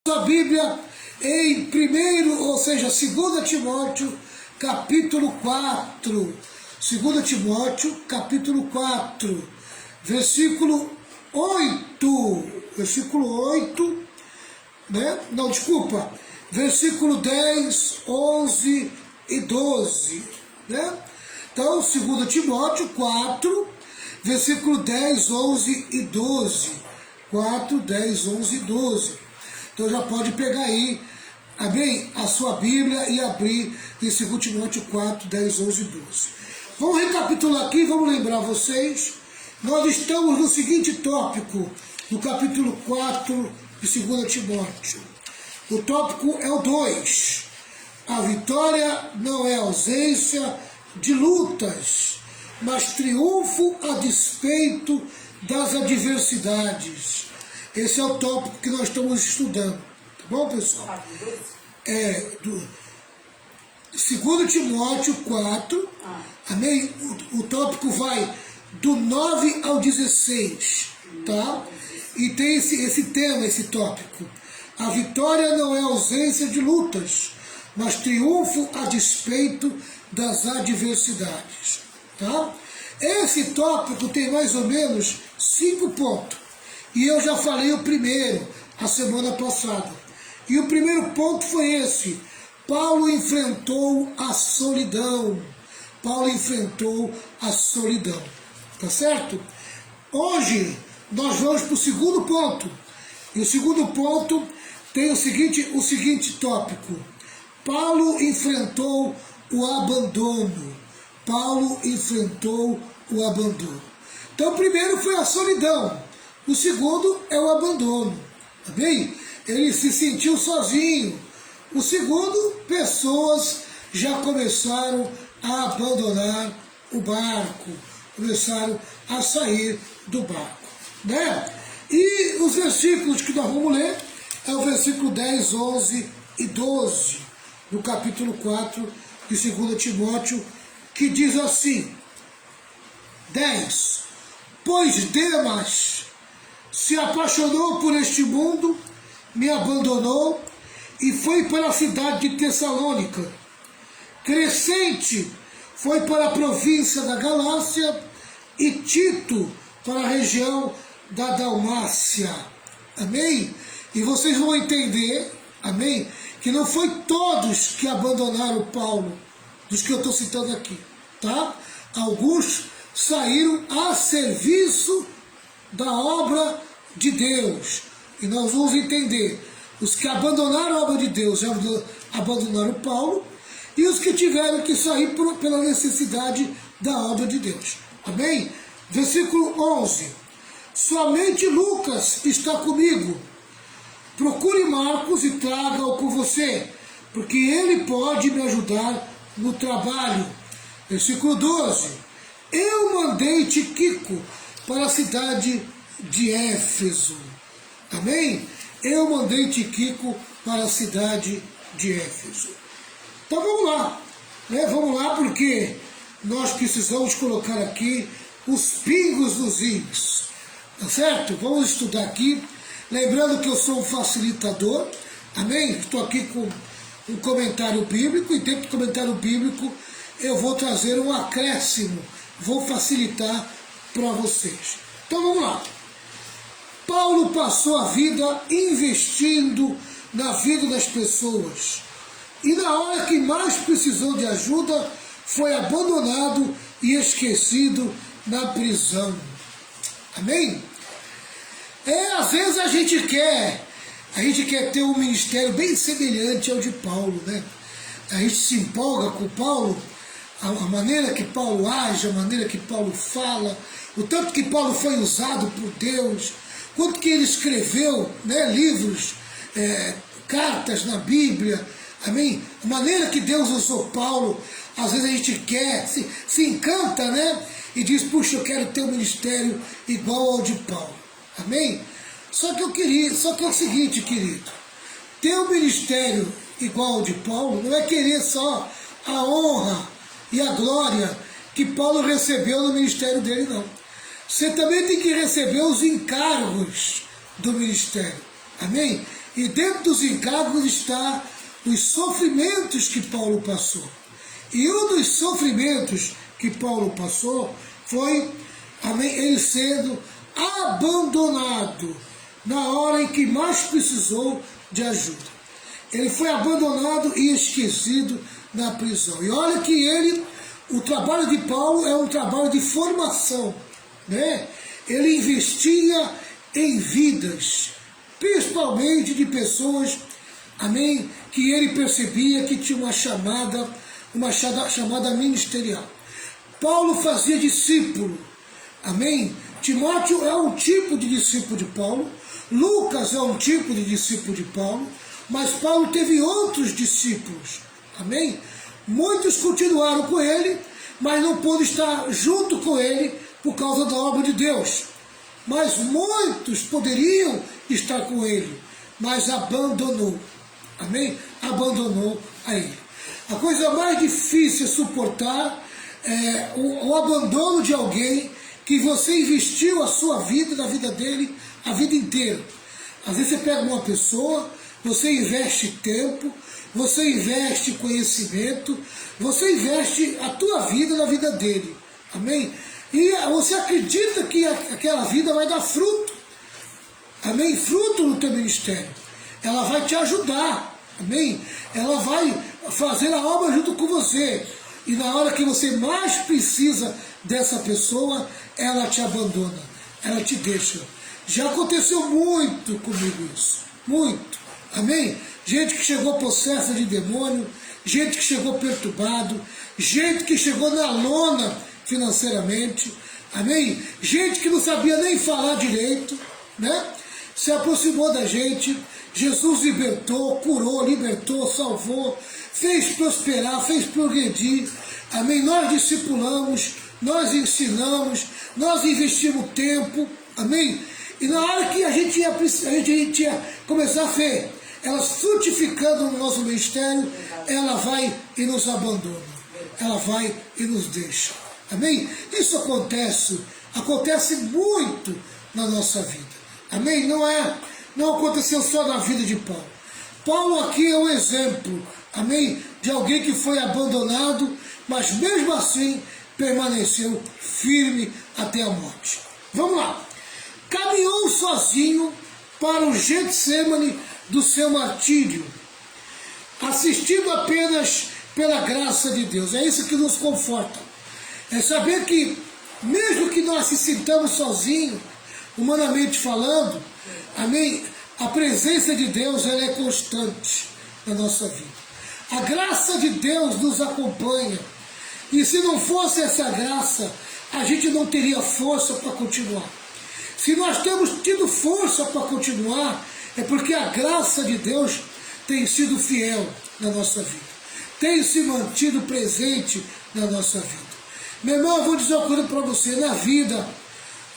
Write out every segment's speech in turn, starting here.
A Bíblia em primeiro, ou seja, 2 Timóteo, capítulo 4. 2 Timóteo, capítulo 4, versículo 8. Versículo 8, né? Não, desculpa. Versículo 10, 11 e 12, né? Então, 2 Timóteo 4, versículo 10, 11 e 12. 4, 10, 11 e 12. Então já pode pegar aí, amém, a sua Bíblia e abrir em 2 Timóteo 4, 10, 11 e 12. Vamos recapitular aqui, vamos lembrar vocês. Nós estamos no seguinte tópico, no capítulo 4 de 2 Timóteo. O tópico é o 2. A vitória não é ausência de lutas, mas triunfo a despeito das adversidades. Esse é o tópico que nós estamos estudando, tá bom, pessoal? Do 2 Timóteo 4, amém? O tópico vai do 9 ao 16, tá? E tem esse tema, esse tópico. A vitória não é ausência de lutas, mas triunfo a despeito das adversidades, tá? Esse tópico tem mais ou menos 5 pontos. E eu já falei o primeiro, a semana passada. E o primeiro ponto foi esse. Paulo enfrentou a solidão. Paulo enfrentou a solidão. Tá certo? Hoje, nós vamos para o segundo ponto. E o segundo ponto tem o seguinte tópico. Paulo enfrentou o abandono. Paulo enfrentou o abandono. Então, o primeiro foi a solidão. O segundo é o abandono, amém? Ele se sentiu sozinho. O segundo, pessoas já começaram a abandonar o barco, começaram a sair do barco, né? E os versículos que nós vamos ler é o versículo 10, 11 e 12, do capítulo 4 de 2 Timóteo, que diz assim, 10, pois Demas se apaixonou por este mundo, me abandonou e foi para a cidade de Tessalônica. Crescente foi para a província da Galácia e Tito para a região da Dalmácia. Amém? E vocês vão entender, amém, que não foi todos que abandonaram Paulo, dos que eu estou citando aqui, tá? Alguns saíram a serviço da obra de Deus. E nós vamos entender, os que abandonaram a obra de Deus já abandonaram Paulo, e os que tiveram que sair pela necessidade da obra de Deus. Amém? Versículo 11. Somente Lucas está comigo. Procure Marcos e traga-o com você, porque ele pode me ajudar no trabalho. Versículo 12. Eu mandei Tíquico para a cidade de Éfeso. Amém? Eu mandei Tíquico para a cidade de Éfeso. Então vamos lá. Né? Vamos lá porque nós precisamos colocar aqui os pingos nos is. Tá certo? Vamos estudar aqui. Lembrando que eu sou um facilitador. Amém? Estou aqui com um comentário bíblico e dentro do comentário bíblico eu vou trazer um acréscimo. Vou facilitar para vocês. Então vamos lá. Paulo passou a vida investindo na vida das pessoas. E na hora que mais precisou de ajuda, foi abandonado e esquecido na prisão. Amém? Às vezes a gente quer ter um ministério bem semelhante ao de Paulo, né? A gente se empolga com Paulo, a maneira que Paulo age, a maneira que Paulo fala, o tanto que Paulo foi usado por Deus, quanto que ele escreveu, né, livros, cartas na Bíblia, amém? A maneira que Deus usou Paulo, às vezes a gente quer, se encanta, né? E diz, puxa, eu quero ter um ministério igual ao de Paulo, amém? Só que é o seguinte, querido, ter um ministério igual ao de Paulo não é querer só a honra e a glória que Paulo recebeu no ministério dele, não. Você também tem que receber os encargos do ministério. Amém? E dentro dos encargos está os sofrimentos que Paulo passou. E um dos sofrimentos que Paulo passou foi, amém, ele sendo abandonado na hora em que mais precisou de ajuda. Ele foi abandonado e esquecido na prisão. E olha que o trabalho de Paulo é um trabalho de formação, né? Ele investia em vidas, principalmente de pessoas, amém, que ele percebia que tinha uma chamada ministerial. Paulo fazia discípulo, amém? Timóteo é um tipo de discípulo de Paulo, Lucas é um tipo de discípulo de Paulo, mas Paulo teve outros discípulos, amém? Muitos continuaram com ele, mas não pôde estar junto com ele por causa da obra de Deus. Mas muitos poderiam estar com ele, mas abandonou, amém? Abandonou a ele. A coisa mais difícil é suportar o abandono de alguém que você investiu a sua vida, na vida dele, a vida inteira. Às vezes você pega uma pessoa, você investe tempo, você investe conhecimento, você investe a tua vida na vida dele, amém? E você acredita que aquela vida vai dar fruto, amém? Fruto no teu ministério. Ela vai te ajudar, amém? Ela vai fazer a obra junto com você. E na hora que você mais precisa dessa pessoa, ela te abandona, ela te deixa. Já aconteceu muito comigo isso, muito, amém? Gente que chegou possessa de demônio, gente que chegou perturbado, gente que chegou na lona financeiramente, amém? Gente que não sabia nem falar direito, né? Se aproximou da gente, Jesus libertou, curou, libertou, salvou, fez prosperar, fez progredir, amém? Nós discipulamos, nós ensinamos, nós investimos tempo, amém? E na hora que a gente ia começar a ver elas frutificando no nosso ministério, ela vai e nos abandona, ela vai e nos deixa, amém? Isso acontece muito na nossa vida, amém? Não aconteceu só na vida de Paulo. Paulo aqui é um exemplo, amém, de alguém que foi abandonado, mas mesmo assim permaneceu firme até a morte. Vamos lá. Caminhou sozinho para o Getsemane do seu martírio, assistido apenas pela graça de Deus. É isso que nos conforta. É saber que, mesmo que nós se sintamos sozinhos, humanamente falando, amém, a presença de Deus ela é constante na nossa vida. A graça de Deus nos acompanha. E se não fosse essa graça, a gente não teria força para continuar. Se nós temos tido força para continuar, é porque a graça de Deus tem sido fiel na nossa vida, tem se mantido presente na nossa vida. Meu irmão, eu vou dizer uma coisa para você, na vida,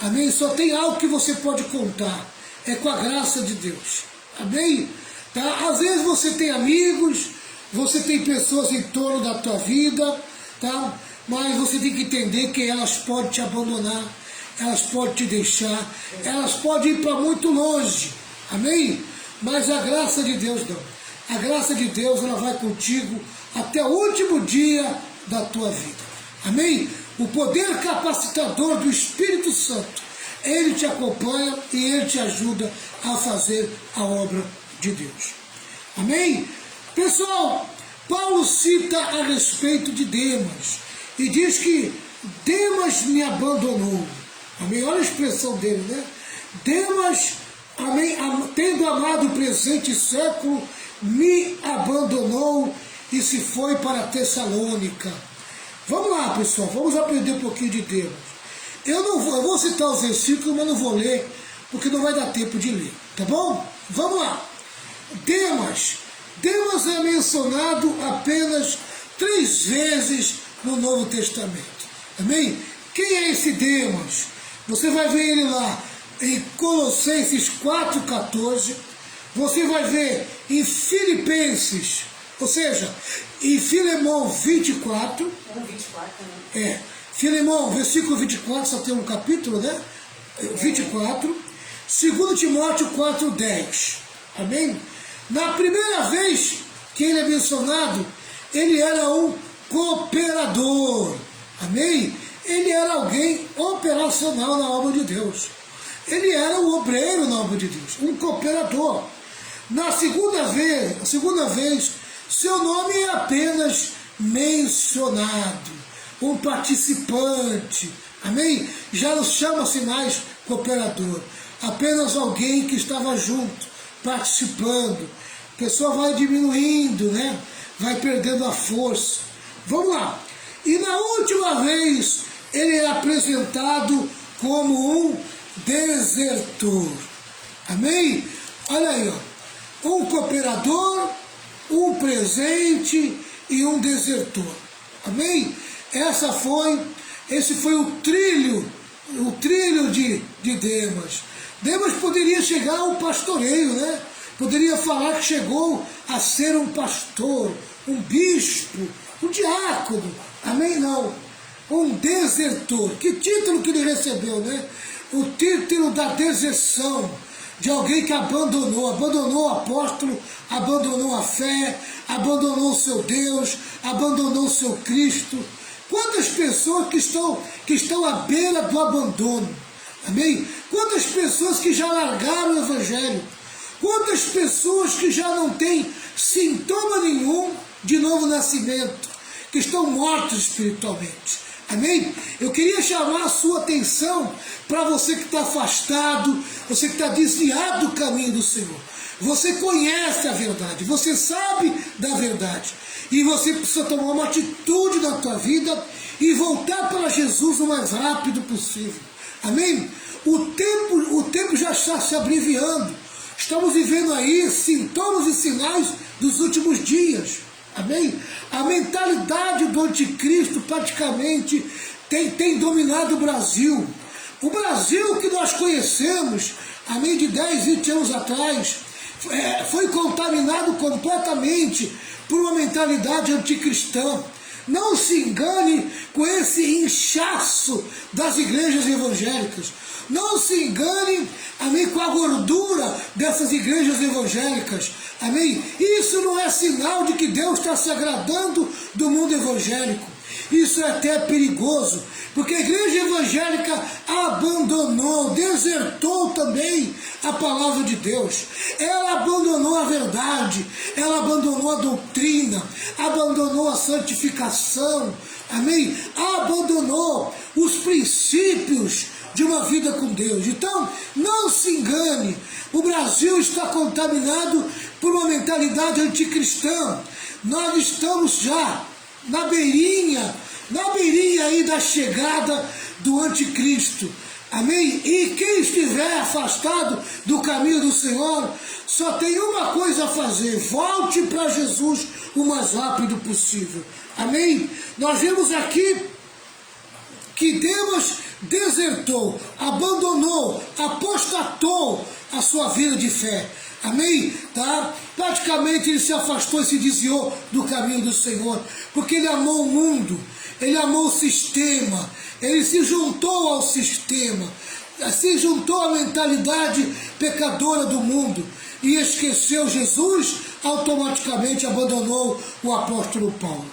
amém, só tem algo que você pode contar, é com a graça de Deus, amém? Tá? Às vezes você tem amigos, você tem pessoas em torno da tua vida, tá? Mas você tem que entender que elas podem te abandonar, elas podem te deixar, elas podem ir para muito longe, amém? Mas a graça de Deus não. A graça de Deus ela vai contigo até o último dia da tua vida, amém? O poder capacitador do Espírito Santo, ele te acompanha e ele te ajuda a fazer a obra de Deus, amém? Pessoal, Paulo cita a respeito de Demas e diz que Demas me abandonou. Amém? Olha a expressão dele, né? Demas, amém, tendo amado o presente século, me abandonou e se foi para Tessalônica. Vamos lá, pessoal, vamos aprender um pouquinho de Demas. Eu vou citar os versículos, mas não vou ler, porque não vai dar tempo de ler, tá bom? Vamos lá. Demas é mencionado apenas 3 vezes no Novo Testamento. Amém? Quem é esse Demas? Você vai ver ele lá em Colossenses 4,14. Você vai ver em Filipenses, ou seja, em Filemão 24. 24, né? Filemão, versículo 24, só tem um capítulo, né? 24. 2 Timóteo 4,10. Amém? Na primeira vez que ele é mencionado, ele era um cooperador. Amém? Ele era alguém operacional na obra de Deus. Ele era um obreiro na obra de Deus, um cooperador. Na segunda vez, seu nome é apenas mencionado, um participante. Amém? Já não chama-se mais cooperador, apenas alguém que estava junto, participando. A pessoa vai diminuindo, né? Vai perdendo a força. Vamos lá. E na última vez, ele é apresentado como um desertor. Amém? Olha aí, ó. Um cooperador, um presente e um desertor. Amém? Esse foi o trilho de Demas. Demas poderia chegar ao pastoreio, né? Poderia falar que chegou a ser um pastor, um bispo, um diácono. Amém? Não. Um desertor. Que título que ele recebeu, né? O título da deserção, de alguém que abandonou o apóstolo, abandonou a fé, abandonou o seu Deus, abandonou o seu Cristo. Quantas pessoas que estão à beira do abandono, amém? Quantas pessoas que já largaram o Evangelho, quantas pessoas que já não têm sintoma nenhum de novo nascimento, que estão mortos espiritualmente. Amém? Eu queria chamar a sua atenção para você que está afastado, você que está desviado do caminho do Senhor. Você conhece a verdade, você sabe da verdade. E você precisa tomar uma atitude na tua vida e voltar para Jesus o mais rápido possível. Amém? O tempo já está se abreviando. Estamos vivendo aí sintomas e sinais dos últimos dias. Amém? A mentalidade do anticristo praticamente tem dominado o Brasil. O Brasil que nós conhecemos, amém, de 10, 20 anos atrás, foi contaminado completamente por uma mentalidade anticristã. Não se engane com esse inchaço das igrejas evangélicas. Não se engane, amém, com a gordura dessas igrejas evangélicas. Amém? Isso não é sinal de que Deus está se agradando do mundo evangélico. Isso é até perigoso, porque a igreja evangélica abandonou, desertou também a palavra de Deus. Ela abandonou a verdade, ela abandonou a doutrina, abandonou a santificação, amém? Abandonou os princípios de uma vida com Deus. Então, não se engane, o Brasil está contaminado por uma mentalidade anticristã. Nós estamos já na beirinha aí da chegada do anticristo. Amém? E quem estiver afastado do caminho do Senhor, só tem uma coisa a fazer: volte para Jesus o mais rápido possível. Amém? Nós vemos aqui que Demas desertou, abandonou, apostatou a sua vida de fé. Amém? Tá? Praticamente ele se afastou e se desviou do caminho do Senhor, porque ele amou o mundo, ele amou o sistema, ele se juntou ao sistema, se juntou à mentalidade pecadora do mundo e esqueceu Jesus, automaticamente abandonou o apóstolo Paulo.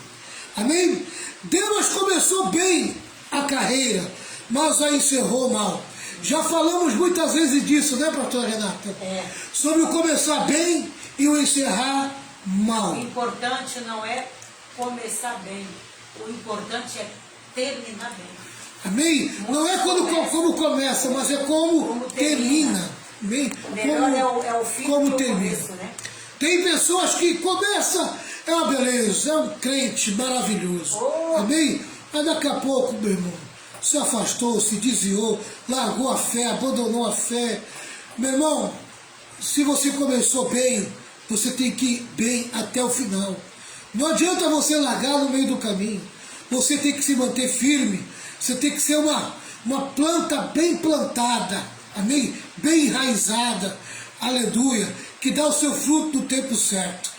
Amém? Demas começou bem a carreira, mas a encerrou mal. Já falamos muitas vezes disso, né, pastora Renata? Sobre o começar bem e o encerrar mal. O importante não é começar bem, o importante é terminar bem. Amém? Não é como começa, mas é como termina. Amém? Melhor é o fim como do termina. começo, né? Tem pessoas que começam, é uma beleza, é um crente maravilhoso. Amém? Mas daqui a pouco, meu irmão, se afastou, se desviou, largou a fé, abandonou a fé. Meu irmão, se você começou bem, você tem que ir bem até o final. Não adianta você largar no meio do caminho. Você tem que se manter firme. Você tem que ser uma planta bem plantada. Amém? Bem enraizada. Aleluia. Que dá o seu fruto no tempo certo.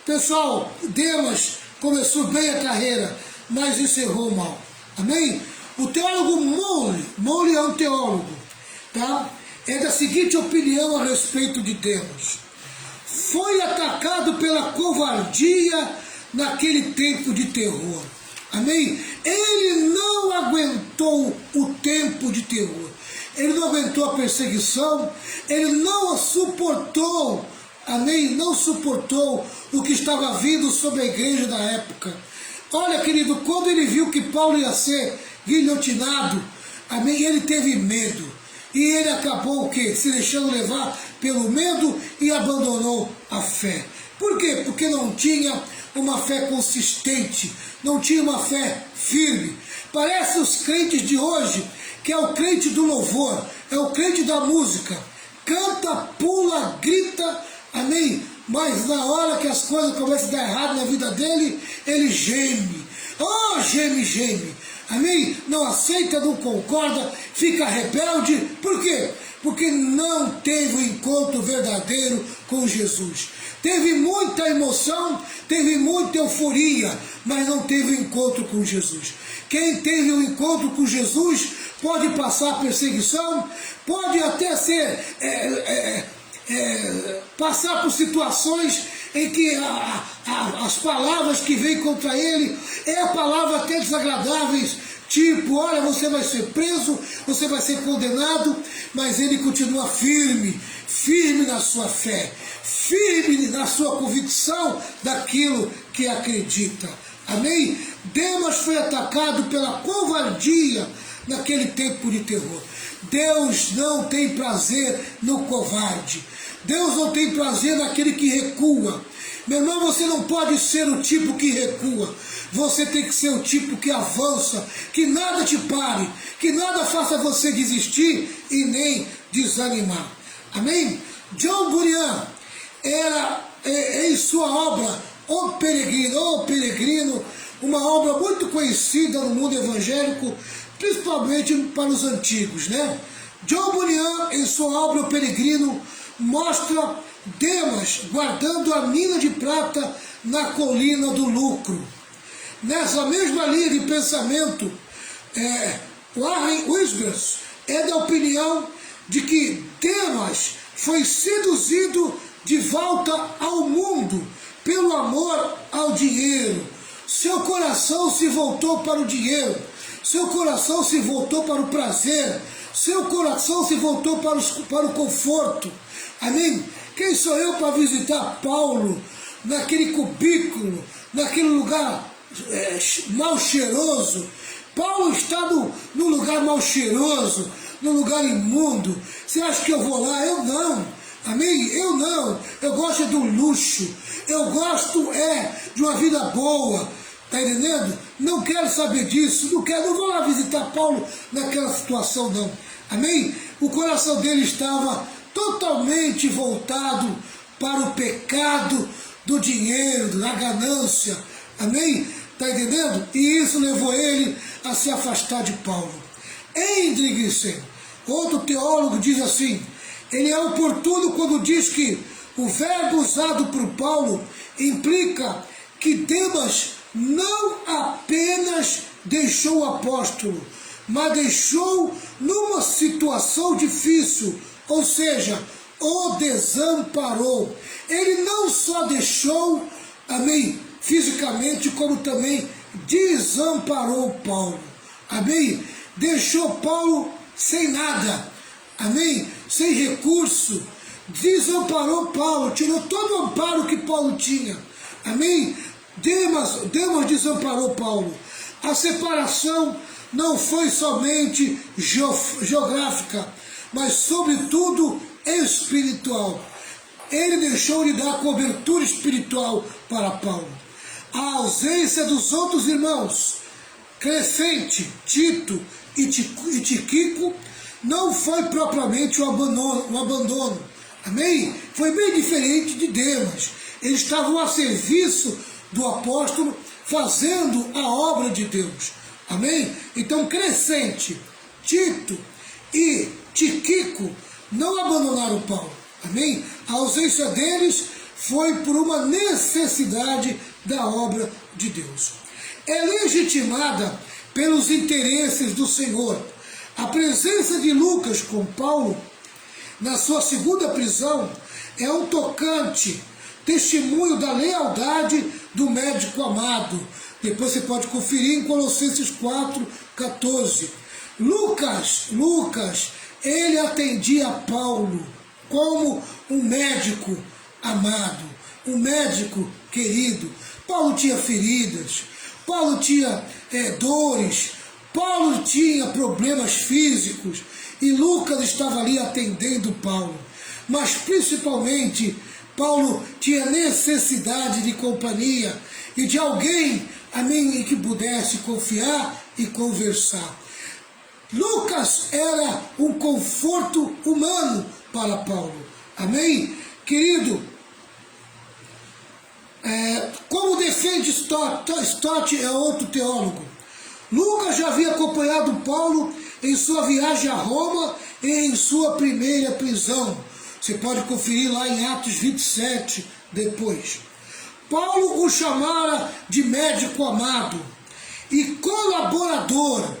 Pessoal, Demas começou bem a carreira, mas encerrou mal. Amém? O teólogo Mowley é um teólogo, tá? É da seguinte opinião a respeito de Demas. foi atacado pela covardia naquele tempo de terror. Amém? Ele não aguentou o tempo de terror. Ele não aguentou a perseguição. Ele não suportou, amém? Não suportou o que estava vindo sobre a igreja da época. Olha, querido, quando ele viu que Paulo ia ser guilhotinado, amém? Ele teve medo. E ele acabou o quê? Se deixando levar pelo medo e abandonou a fé. Por quê? Porque não tinha uma fé consistente, não tinha uma fé firme. Parece os crentes de hoje, que é o crente do louvor, é o crente da música. Canta, pula, grita, amém? Mas na hora que as coisas começam a dar errado na vida dele, ele geme. Oh, geme, geme. Amém? Não aceita, não concorda, fica rebelde. Por quê? Porque não teve um encontro verdadeiro com Jesus. Teve muita emoção, teve muita euforia, mas não teve um encontro com Jesus. Quem teve um encontro com Jesus pode passar perseguição, pode até ser passar por situações em que as palavras que vêm contra ele é a palavra até desagradáveis, tipo, olha, você vai ser preso, você vai ser condenado, mas ele continua firme, firme na sua fé, firme na sua convicção daquilo que acredita. Amém? Demas foi atacado pela covardia naquele tempo de terror. Deus não tem prazer no covarde. Deus não tem prazer naquele que recua. Meu irmão, você não pode ser o tipo que recua. Você tem que ser o tipo que avança, que nada te pare, que nada faça você desistir e nem desanimar. Amém? John Bunyan era, em sua obra, O Peregrino, uma obra muito conhecida no mundo evangélico, principalmente para os antigos, né? John Bunyan, em sua obra O Peregrino, mostra Demas guardando a mina de prata na colina do lucro. Nessa mesma linha de pensamento, Warren Wiersbe é da opinião de que Demas foi seduzido de volta ao mundo pelo amor ao dinheiro. Seu coração se voltou para o dinheiro, seu coração se voltou para o prazer, seu coração se voltou para o conforto. Amém? Quem sou eu para visitar Paulo naquele cubículo, naquele lugar mal cheiroso? Paulo está no lugar mal cheiroso, no lugar imundo. Você acha que eu vou lá? Eu não. Amém? Eu não. Eu gosto do luxo. Eu gosto de uma vida boa. Está entendendo? Não quero saber disso. Não vou lá visitar Paulo naquela situação, não. Amém? O coração dele estava totalmente voltado para o pecado do dinheiro, da ganância. Amém? Está entendendo? E isso levou ele a se afastar de Paulo. Hendrickson, outro teólogo, diz assim: ele é oportuno quando diz que o verbo usado por Paulo implica que Demas não apenas deixou o apóstolo, mas deixou numa situação difícil, ou seja, o desamparou. Ele não só deixou, amém, fisicamente, como também desamparou Paulo. Amém? Deixou Paulo sem nada. Amém? Sem recurso. Desamparou Paulo, tirou todo o amparo que Paulo tinha. Amém? Demas desamparou Paulo. A separação não foi somente geográfica, mas sobretudo espiritual. Ele deixou de dar cobertura espiritual para Paulo. A ausência dos outros irmãos, Crescente, Tito e Tíquico, não foi propriamente um abandono. Amém? Foi bem diferente de Demas. Eles estavam a serviço do apóstolo, fazendo a obra de Deus. Amém? Então, Crescente, Tito e Tíquico não abandonaram Paulo. Amém? A ausência deles foi por uma necessidade da obra de Deus. É legitimada pelos interesses do Senhor. A presença de Lucas com Paulo na sua segunda prisão é um tocante testemunho da lealdade do médico amado. Depois você pode conferir em Colossenses 4:14. Lucas, ele atendia a Paulo como um médico amado, um médico querido. Paulo tinha feridas, Paulo tinha dores, Paulo tinha problemas físicos e Lucas estava ali atendendo Paulo. Mas principalmente, Paulo tinha necessidade de companhia e de alguém, amém, em que pudesse confiar e conversar. Lucas era um conforto humano para Paulo. Amém? Querido, como defende Stott é outro teólogo, Lucas já havia acompanhado Paulo em sua viagem a Roma e em sua primeira prisão. Você pode conferir lá em Atos 27 depois. Paulo o chamara de médico amado e colaborador.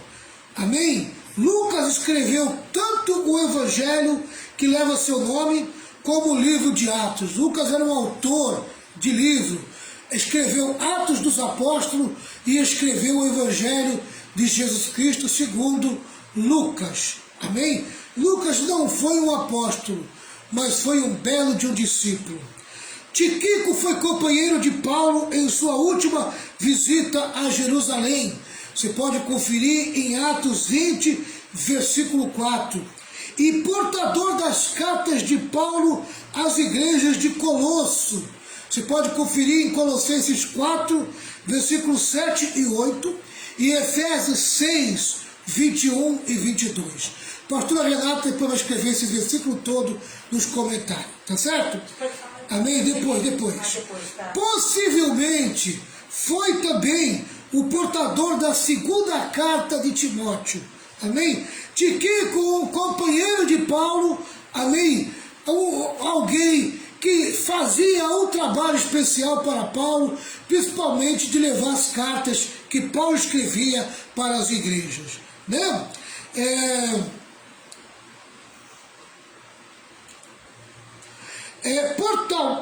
Amém? Lucas escreveu tanto o evangelho que leva seu nome, como o livro de Atos. Lucas era um autor de livro, escreveu Atos dos Apóstolos e escreveu o evangelho de Jesus Cristo segundo Lucas. Amém? Lucas não foi um apóstolo, mas foi um belo de um discípulo. Tíquico foi companheiro de Paulo em sua última visita a Jerusalém. Você pode conferir em Atos 20, versículo 4. E portador das cartas de Paulo às igrejas de Colosso. Você pode conferir em Colossenses 4, versículos 7 e 8. E Efésios 6, 21 e 22. Pastora Renata depois vai escrever esse versículo todo nos comentários. Tá certo? Amém? Depois. Possivelmente foi também o portador da segunda carta de Timóteo. Amém? Tíquico, um companheiro de Paulo. Amém? Alguém que fazia um trabalho especial para Paulo, principalmente de levar as cartas que Paulo escrevia para as igrejas. Né?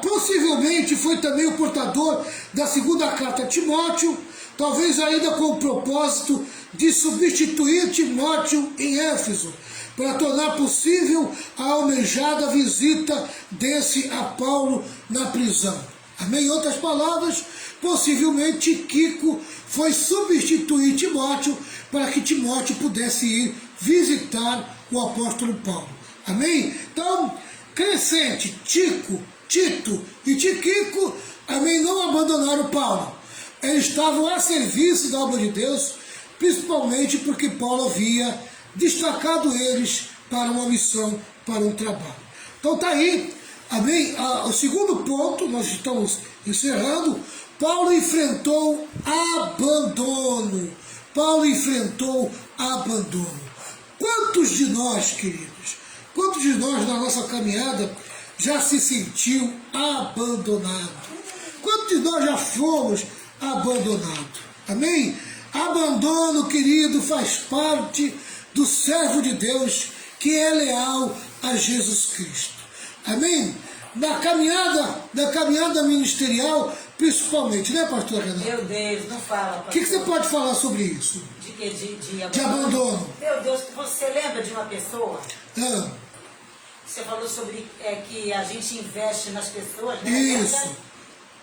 Possivelmente foi também o portador da segunda carta a Timóteo, talvez ainda com o propósito de substituir Timóteo em Éfeso, para tornar possível a almejada visita desse a Paulo na prisão. Amém? Em outras palavras, possivelmente Tíquico foi substituir Timóteo para que Timóteo pudesse ir visitar o apóstolo Paulo. Amém? Então, Crescente, Tito e Tíquico, amém, não abandonaram Paulo. Eles estavam a serviço da obra de Deus, principalmente porque Paulo havia destacado eles para uma missão, para um trabalho. Então está aí, amém, o segundo ponto, nós estamos encerrando. Paulo enfrentou abandono. Quantos de nós, queridos, quantos de nós na nossa caminhada já se sentiu abandonado? Quantos de nós já fomos abandonados? Amém? Abandono, querido, faz parte do servo de Deus que é leal a Jesus Cristo. Amém? Na caminhada ministerial, principalmente, né, pastor Renato? Meu Deus, não fala, pastor. O que você pode falar sobre isso? De quê? De abandono? De abandono. Meu Deus, você lembra de uma pessoa? Ah, Você falou sobre que a gente investe nas pessoas, né? isso.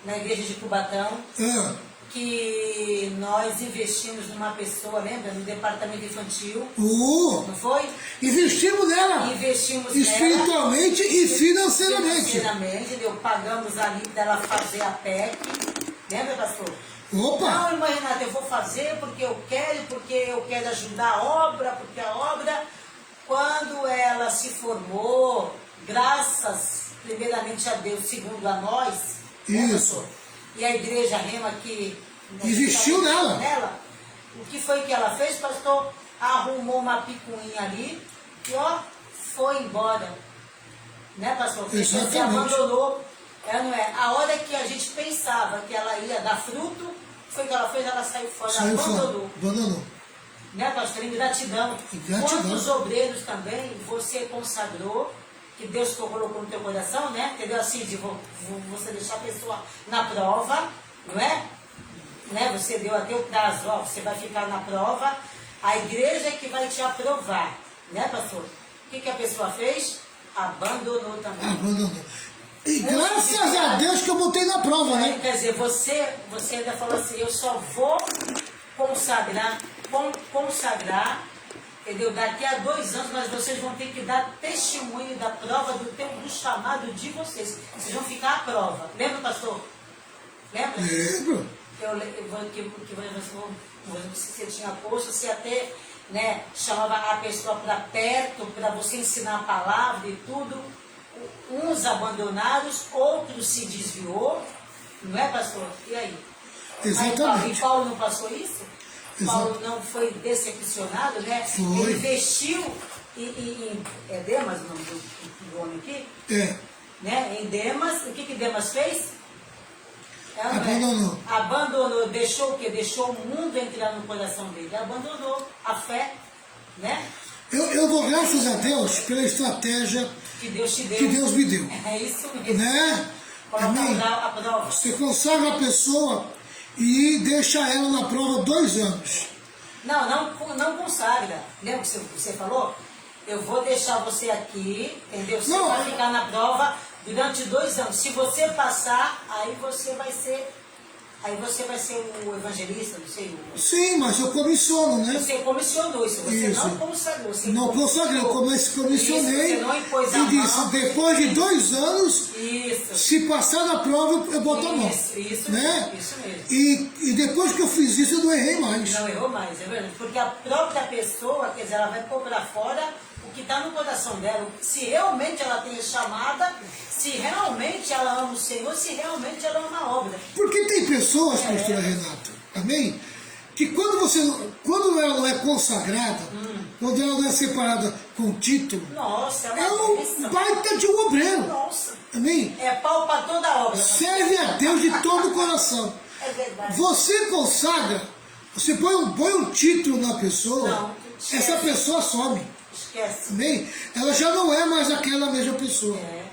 Na igreja de Cubatão. Ah, Que nós investimos numa pessoa, lembra? No departamento infantil. Não foi? Investimos nela. Investimos espiritualmente nela, e financeiramente. Entendeu? Pagamos ali dela fazer a PEC. Lembra, pastor? Opa! Não, irmã Renata, eu vou fazer porque eu quero ajudar a obra, porque a obra, quando ela se formou, graças primeiramente a Deus, segundo a nós, né, pastor? E a igreja Rema que investiu nela. O que foi que ela fez, pastor? Arrumou uma picuinha ali e foi embora. Né, pastor? Você abandonou. Não é? A hora que a gente pensava que ela ia dar fruto, foi o que ela fez, ela saiu fora, abandonou. Né, pastor? Ingratidão. Quantos obreiros também você consagrou que Deus colocou no teu coração, né? Entendeu? Assim, de você deixar a pessoa na prova, não é? Né? Você deu até o prazo, ó, você vai ficar na prova, a igreja é que vai te aprovar, né, pastor? O que a pessoa fez? Abandonou também. Abandonou. E graças a Deus que eu botei na prova, né? Quer dizer, você ainda falou assim, eu só vou consagrar, entendeu? Daqui a 2 anos, mas vocês vão ter que dar testemunho da prova do chamado de vocês. Vocês vão ficar à prova. Lembra, pastor? Lembra? Lembro. Você tinha posto, você até, né, chamava a pessoa para perto, para você ensinar a palavra e tudo. Uns abandonaram, outros se desviou, não é, pastor? E aí? Exatamente. E Paulo não passou isso? Exato. Paulo não foi decepcionado, né? Foi. Ele investiu é Demas o nome do homem aqui? É. Né? Em Demas, o que Demas fez? Abandonou. Abandonou, deixou o quê? Deixou o mundo entrar no coração dele. Abandonou a fé, né? Eu dou graças a Deus pela estratégia Que Deus te deu. que Deus me deu. É isso mesmo. Né? Amém? A prova. Você consagra a pessoa e deixa ela na prova 2 anos. Não consagra. Lembra que você falou? Eu vou deixar você aqui, entendeu? Você vai ficar na prova durante 2 anos. Se você passar, aí você vai ser o evangelista, não sei. Sim, mas eu comissiono, né? Você comissionou isso, você Isso. não consagrou. Você Não consagrei, eu comissionei isso, você não impôs a e disse, mão. depois de 2 anos, Isso. se passar na prova, eu boto a mão. Isso Né? mesmo, isso mesmo. E depois que eu fiz isso, eu não errei mais. Não errou mais, é verdade. Porque a própria pessoa, quer dizer, ela vai pôr para fora o que está no coração dela. Se realmente ela tem a chamada, se realmente ela ama o Senhor, se realmente ela ama a obra. Porque tem pessoas, pastora Renata, amém? Que quando ela não é consagrada, quando ela não é separada com título, Nossa, é um baita de um obreiro. Nossa. Amém? É pau para toda a obra. Serve a Deus de todo o coração. É verdade. Você consagra, você põe um título na pessoa, Não, essa pessoa some. Esquece. Amém? Ela já não é mais aquela mesma pessoa. É.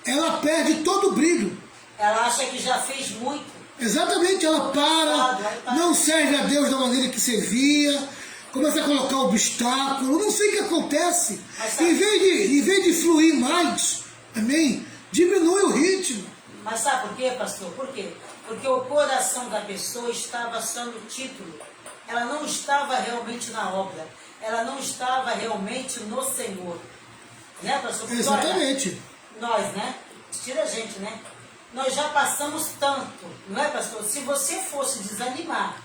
Ela perde todo o brilho. Ela acha que já fez muito. Exatamente, ela para, não serve a Deus da maneira que servia, começa a colocar obstáculo, não sei o que acontece. Em vez de fluir mais, amém? Diminui o ritmo. Mas sabe por quê, pastor? Por quê? Porque o coração da pessoa estava só no título. Ela não estava realmente na obra. Ela não estava realmente no Senhor. Né, pastor? Porque, Exatamente. olha, nós, né? Tira a gente, né? Nós já passamos tanto, não é, pastor? Se você fosse desanimar,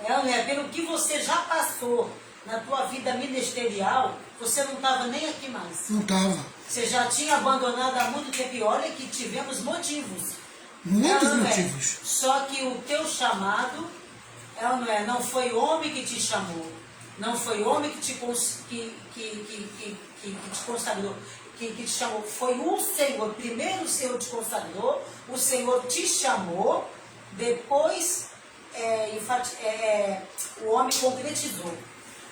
não é? Pelo que você já passou na tua vida ministerial, você não estava nem aqui mais. Não estava. Você já tinha abandonado há muito tempo. E olha que tivemos motivos. Muitos motivos. Só que o teu chamado, não foi homem que te chamou. Não foi homem que te consagrou. Que te chamou. Foi o Senhor. Primeiro o Senhor te consagrou. O Senhor te chamou. Depois o homem concretizou.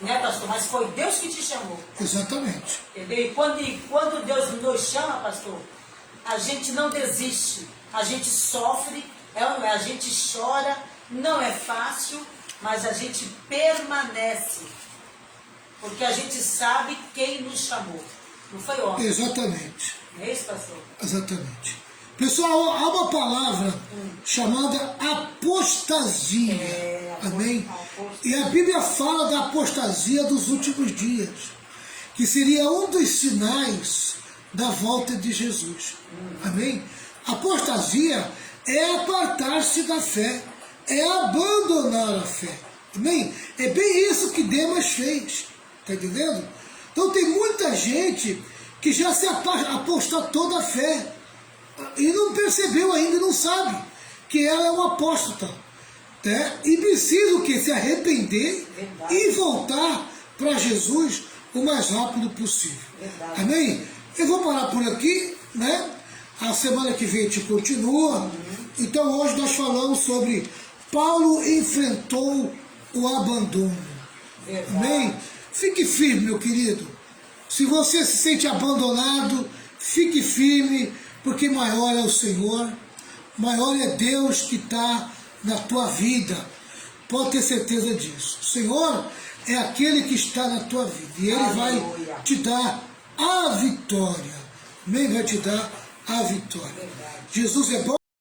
Né, pastor? Mas foi Deus que te chamou. Exatamente. Entendeu? E quando Deus nos chama, pastor, a gente não desiste. A gente sofre, a gente chora, não é fácil, mas a gente permanece. Porque a gente sabe quem nos chamou. Não foi homem. Exatamente. Não é isso, pastor? Exatamente. Pessoal, há uma palavra chamada apostasia. Amém? E a Bíblia fala da apostasia dos últimos dias, que seria um dos sinais da volta de Jesus. Amém? Apostasia é apartar-se da fé, é abandonar a fé. Amém? É bem isso que Demas fez. Está entendendo? Então tem muita gente que já se apostatou da fé e não percebeu ainda, não sabe que ela é uma apóstata. E precisa o quê? Se arrepender. Verdade. E voltar para Jesus o mais rápido possível. Verdade. Amém? Eu vou parar por aqui, né? A semana que vem a gente continua. Então hoje nós falamos sobre Paulo enfrentou o abandono. Verdade. Amém? Fique firme, meu querido. Se você se sente abandonado, fique firme, porque maior é o Senhor, maior é Deus que está na tua vida. Pode ter certeza disso. O Senhor é aquele que está na tua vida e Ele vai te dar a vitória. Amém? Vai te dar a vitória. Jesus é bom.